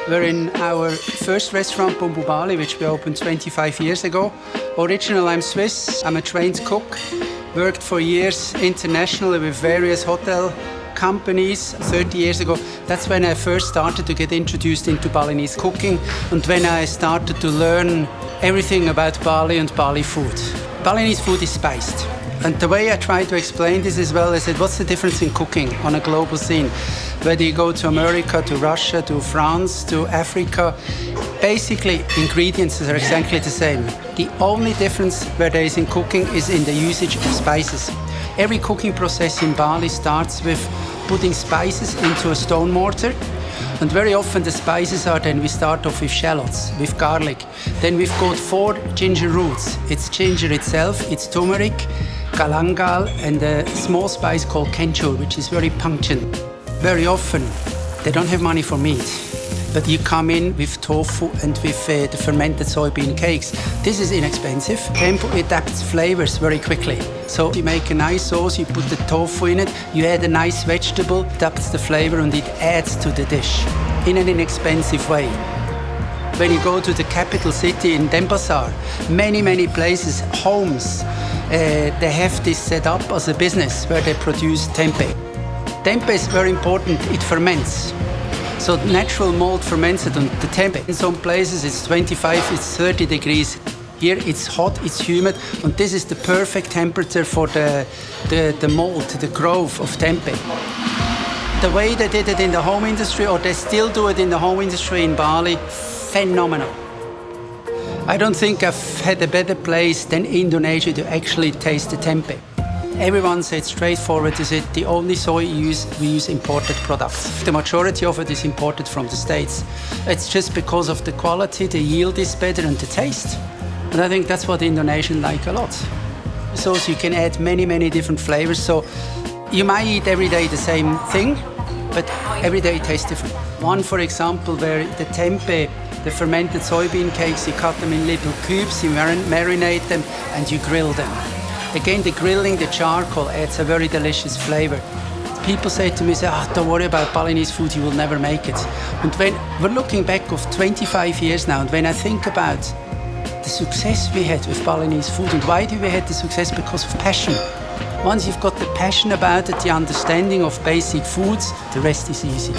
We're in our first restaurant, Bumbu Bali, which we opened 25 years ago. Originally, I'm Swiss. I'm a trained cook. Worked for years internationally with various hotel companies 30 years ago. That's when I first started to get introduced into Balinese cooking and when I started to learn everything about Bali and Bali food. Balinese food is spiced. And the way I try to explain this as well is that what's the difference in cooking on a global scene? Whether you go to America, to Russia, to France, to Africa, basically ingredients are exactly the same. The only difference where there is in cooking is in the usage of spices. Every cooking process in Bali starts with putting spices into a stone mortar. And very often the spices are then we start off with shallots, with garlic. Then we've got 4 ginger roots. It's ginger itself, it's turmeric, galangal, and a small spice called kencur, which is very pungent. Very often they don't have money for meat, but you come in with tofu and with the fermented soybean cakes. This is inexpensive. Tempeh adapts flavors very quickly. So you make a nice sauce, you put the tofu in it, you add a nice vegetable, adapts the flavor and it adds to the dish in an inexpensive way. When you go to the capital city in Denpasar, many places, homes, they have this set up as a business where they produce tempeh. Tempeh is very important, it ferments. So natural malt ferments it on the tempeh. In some places it's 25, it's 30 degrees. Here it's hot, it's humid, and this is the perfect temperature for the malt, the growth of tempeh. The way they did it in the home industry, or they still do it in the home industry in Bali, phenomenal. I don't think I've had a better place than Indonesia to actually taste the tempeh. Everyone said straightforward, is it the only soy we use imported products. The majority of it is imported from the States. It's just because of the quality, the yield is better and the taste. And I think that's what the Indonesians like a lot. So you can add many different flavors. So you might eat every day the same thing, but every day it tastes different. One, for example, where the tempeh, the fermented soybean cakes, you cut them in little cubes, you marinate them and you grill them. Again, the grilling, the charcoal adds a very delicious flavor. People say to me, don't worry about Balinese food, you will never make it. And when we're looking back of 25 years now, and when I think about the success we had with Balinese food, and why do we have the success? Because of passion. Once you've got the passion about it, the understanding of basic foods, the rest is easy.